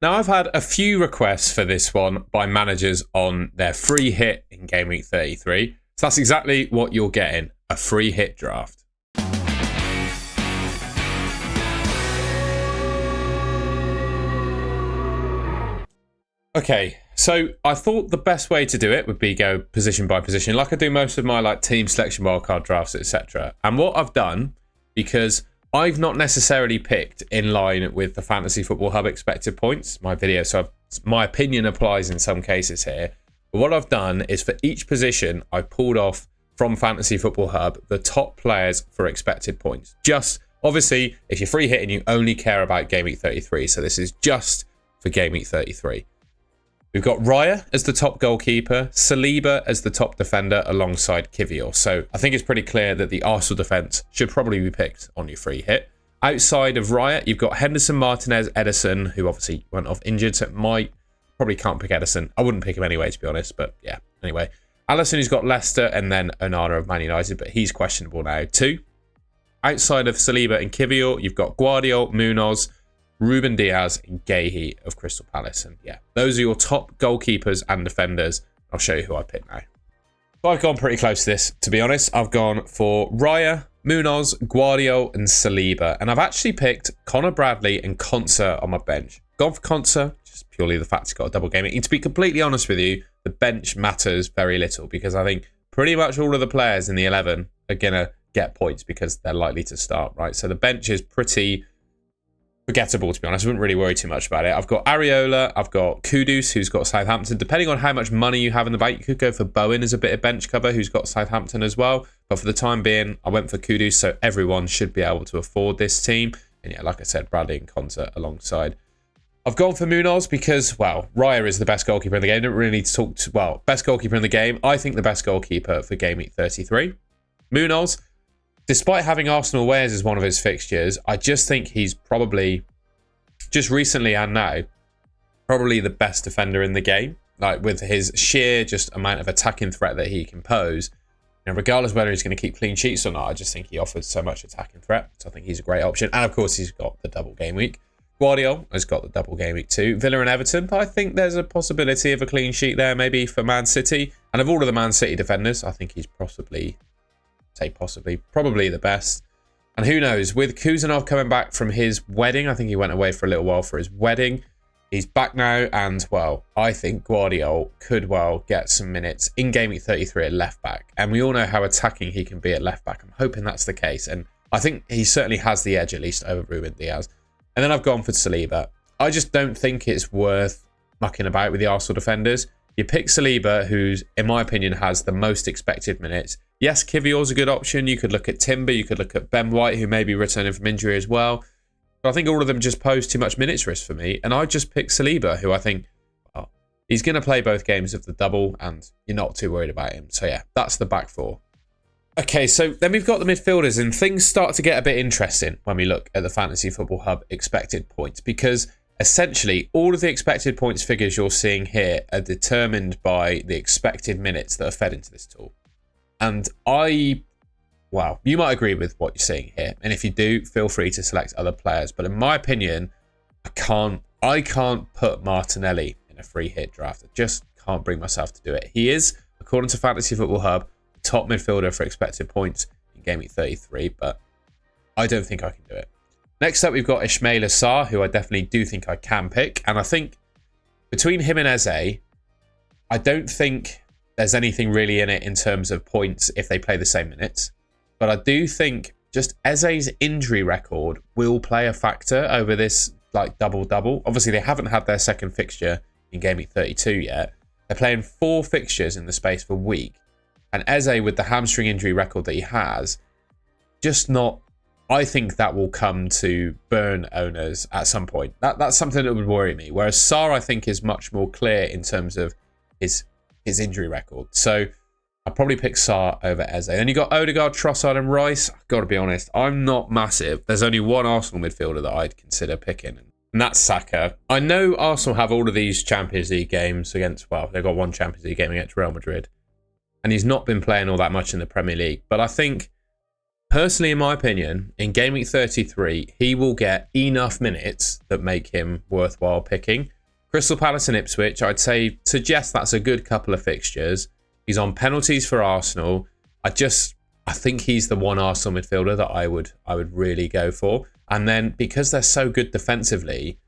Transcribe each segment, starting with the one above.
Now, I've had a few requests for this one by managers on their free hit in Game Week 33. So that's exactly what you're getting, a free hit draft. Okay, so I thought the best way to do it would be go position by position, like I do most of my team selection wildcard drafts, etc. And what I've done, because I've not necessarily picked in line with the Fantasy Football Hub expected points, my video, so my opinion applies in some cases here. But what I've done is for each position, I pulled off from Fantasy Football Hub the top players for expected points. Just, obviously, if you're free hitting, you only care about Game Week 33. So this is just for Game Week 33. We've got Raya as the top goalkeeper, Saliba as the top defender alongside Kivior. So I think it's pretty clear that the Arsenal defence should probably be picked on your free hit. Outside of Raya, you've got Henderson, Martinez, Ederson, who obviously went off injured, so probably can't pick Ederson. I wouldn't pick him anyway, to be honest, but yeah. Anyway, Alisson, who's got Leicester, and then Onana of Man United, but he's questionable now too. Outside of Saliba and Kivior, you've got Guardiola, Munoz, Ruben Diaz and Gahey of Crystal Palace. And yeah, those are your top goalkeepers and defenders. I'll show you who I picked now. So I've gone pretty close to this, to be honest. I've gone for Raya, Munoz, Guardiola and Saliba. And I've actually picked Connor Bradley and Konsa on my bench. Gone for Konsa, just purely the fact he's got a double game. And to be completely honest with you, the bench matters very little because I think pretty much all of the players in the 11 are going to get points because they're likely to start, right? So the bench is pretty forgettable, to be honest. I wouldn't really worry too much about it. I've got Areola, I've got Kudus, who's got Southampton. Depending on how much money you have in the bank, you could go for Bowen as a bit of bench cover, who's got Southampton as well. But for the time being, I went for Kudus, so everyone should be able to afford this team. And yeah, like I said, Bradley and Konsa alongside. I've gone for Munoz because, well, Raya is the best goalkeeper in the game. Don't really need to talk to, well, best goalkeeper in the game. I think the best goalkeeper for Game Week 33. Munoz, despite having Arsenal Wales as one of his fixtures, I just think he's probably, just recently and now, probably the best defender in the game. Like with his sheer just amount of attacking threat that he can pose. And regardless of whether he's going to keep clean sheets or not, I just think he offers so much attacking threat. So I think he's a great option. And of course, he's got the double game week. Guardiola has got the double game week too. Villa and Everton, but I think there's a possibility of a clean sheet there maybe for Man City. And of all of the Man City defenders, I think he's probably the best. And who knows, with Kuzanov coming back from his wedding, I think he went away for a little while for his wedding. He's back now, and well, I think Guardiola could well get some minutes in Game Week 33 at left back. And we all know how attacking he can be at left back. I'm hoping that's the case. And I think he certainly has the edge, at least, over Ruben Diaz. And then I've gone for Saliba. I just don't think it's worth mucking about with the Arsenal defenders. You pick Saliba, who's, in my opinion, has the most expected minutes. Yes, Kivior's a good option. You could look at Timber. You could look at Ben White, who may be returning from injury as well. But I think all of them just pose too much minutes risk for me. And I just picked Saliba, who I think, well, he's going to play both games of the double, and you're not too worried about him. So yeah, that's the back four. Okay, so then we've got the midfielders, and things start to get a bit interesting when we look at the Fantasy Football Hub expected points, because essentially all of the expected points figures you're seeing here are determined by the expected minutes that are fed into this tool. And well, you might agree with what you're seeing here. And if you do, feel free to select other players. But in my opinion, I can't put Martinelli in a free hit draft. I just can't bring myself to do it. He is, according to Fantasy Football Hub, the top midfielder for expected points in Game Week 33, but I don't think I can do it. Next up, we've got Ismail Assar, who I definitely do think I can pick. And I think between him and Eze, I don't think there's anything really in it in terms of points if they play the same minutes. But I do think just Eze's injury record will play a factor over this double-double. Obviously, they haven't had their second fixture in Game Week 32 yet. They're playing 4 fixtures in the space of a week. And Eze, with the hamstring injury record that he has, just not... I think that will come to burn owners at some point. That's something that would worry me. Whereas Sarr, I think, is much more clear in terms of his injury record. So I'd probably pick Sarr over Eze. Then you got Odegaard, Trossard and Rice. I've got to be honest, I'm not massive. There's only one Arsenal midfielder that I'd consider picking, and that's Saka. I know Arsenal have all of these Champions League games against, well, they've got one Champions League game against Real Madrid. And he's not been playing all that much in the Premier League. But I think personally, in my opinion, in Game Week 33, he will get enough minutes that make him worthwhile picking. Crystal Palace and Ipswich, I'd say, suggest that's a good couple of fixtures. He's on penalties for Arsenal. I think he's the one Arsenal midfielder that I would really go for. And then because they're so good defensively,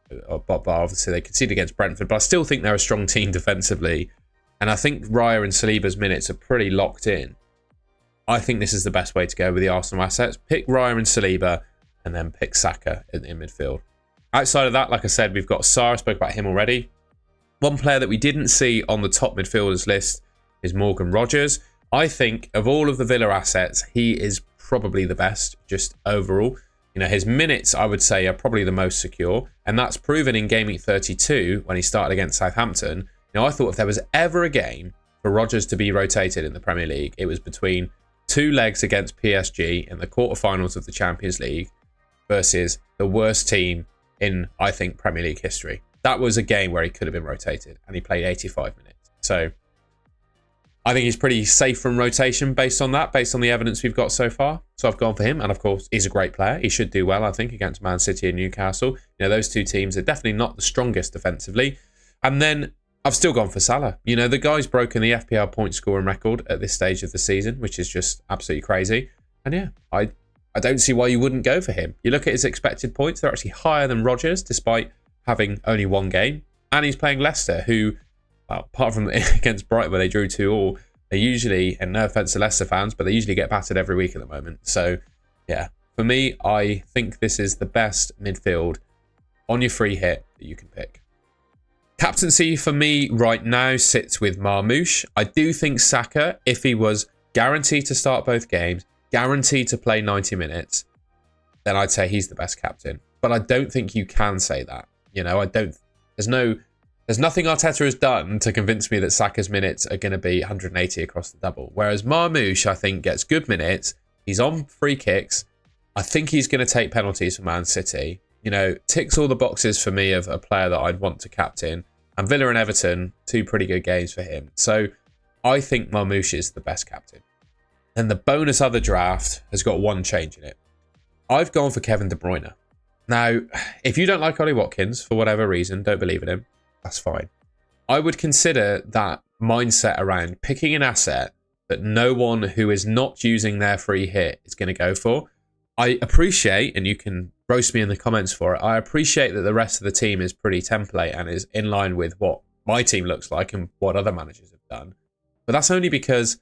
but obviously they conceded against Brentford, but I still think they're a strong team defensively. And I think Raya and Saliba's minutes are pretty locked in. I think this is the best way to go with the Arsenal assets. Pick Raya and Saliba and then pick Saka in midfield. Outside of that, like I said, we've got Sarr. I spoke about him already. One player that we didn't see on the top midfielders list is Morgan Rogers. I think of all of the Villa assets, he is probably the best just overall. You know, his minutes, I would say, are probably the most secure. And that's proven in Game Week 32 when he started against Southampton. You know, I thought if there was ever a game for Rogers to be rotated in the Premier League, it was between 2 legs against PSG in the quarterfinals of the Champions League versus the worst team in, I think, Premier League history. That was a game where he could have been rotated, and he played 85 minutes. So I think he's pretty safe from rotation based on that, based on the evidence we've got so far. So I've gone for him, and of course, he's a great player. He should do well, I think, against Man City and Newcastle. You know, those two teams are definitely not the strongest defensively. And then I've still gone for Salah. You know, the guy's broken the FPL point scoring record at this stage of the season, which is just absolutely crazy. And yeah, I don't see why you wouldn't go for him. You look at his expected points, they're actually higher than Rodgers, despite having only one game. And he's playing Leicester, who, well, apart from against Brighton where they drew 2-2, they usually, and no offence to Leicester fans, but they usually get battered every week at the moment. So yeah, for me, I think this is the best midfield on your free hit that you can pick. Captaincy for me right now sits with Marmoush. I do think Saka, if he was guaranteed to start both games, guaranteed to play 90 minutes, then I'd say he's the best captain. But I don't think you can say that. You know, there's nothing Arteta has done to convince me that Saka's minutes are going to be 180 across the double. Whereas Marmoush, I think, gets good minutes. He's on free kicks. I think he's going to take penalties for Man City. You know, ticks all the boxes for me of a player that I'd want to captain. And Villa and Everton, 2 pretty good games for him. So I think Marmoush is the best captain. And the bonus other draft has got one change in it. I've gone for Kevin De Bruyne. Now, if you don't like Ollie Watkins for whatever reason, don't believe in him, that's fine. I would consider that mindset around picking an asset that no one who is not using their free hit is going to go for. I appreciate, and you can roast me in the comments for it, I appreciate that the rest of the team is pretty template and is in line with what my team looks like and what other managers have done. But that's only because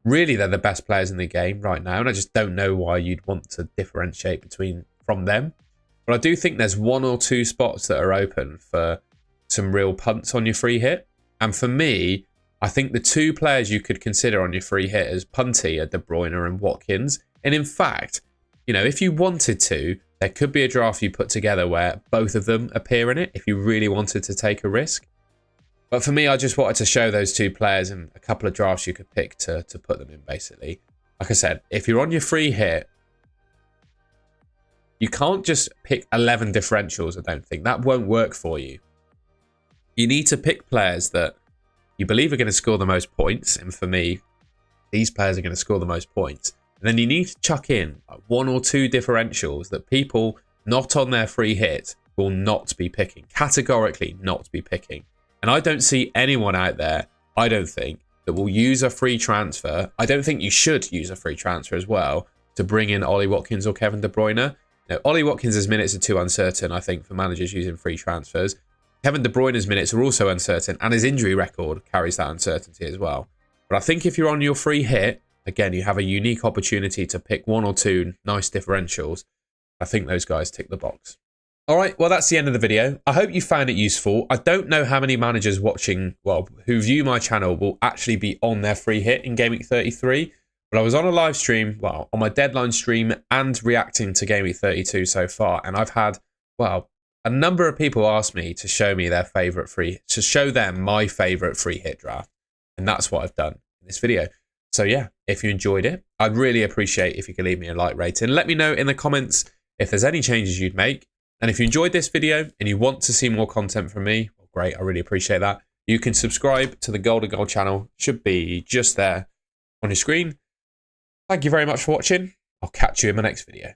really they're the best players in the game right now, and I just don't know why you'd want to differentiate from them. But I do think there's 1 or 2 spots that are open for some real punts on your free hit. And for me, I think the 2 players you could consider on your free hit as punty are De Bruyne and Watkins. And in fact, you know, if you wanted to, there could be a draft you put together where both of them appear in it if you really wanted to take a risk. But for me, I just wanted to show those 2 players and a couple of drafts you could pick to put them in, basically. Like I said, if you're on your free hit, you can't just pick 11 differentials, I don't think. That won't work for you. You need to pick players that you believe are going to score the most points. And for me, these players are going to score the most points. And then you need to chuck in 1 or 2 differentials that people not on their free hit will not be picking. Categorically not be picking. And I don't see anyone out there, I don't think, that will use a free transfer. I don't think you should use a free transfer as well to bring in Ollie Watkins or Kevin De Bruyne. Now, Ollie Watkins' minutes are too uncertain, I think, for managers using free transfers. Kevin De Bruyne's minutes are also uncertain, and his injury record carries that uncertainty as well. But I think if you're on your free hit, again, you have a unique opportunity to pick 1 or 2 nice differentials. I think those guys tick the box. All right, well, that's the end of the video. I hope you found it useful. I don't know how many managers watching, well, who view my channel will actually be on their free hit in Game Week 33. But I was on a live stream, well, on my deadline stream and reacting to Game Week 32 so far. And I've had, well, a number of people ask me to show me their favourite to show them my favourite free hit draft. And that's what I've done in this video. So yeah, if you enjoyed it, I'd really appreciate if you could leave me a like rating. Let me know in the comments if there's any changes you'd make. And if you enjoyed this video and you want to see more content from me, well, great, I really appreciate that. You can subscribe to the Golden Goal channel. Should be just there on your screen. Thank you very much for watching. I'll catch you in my next video.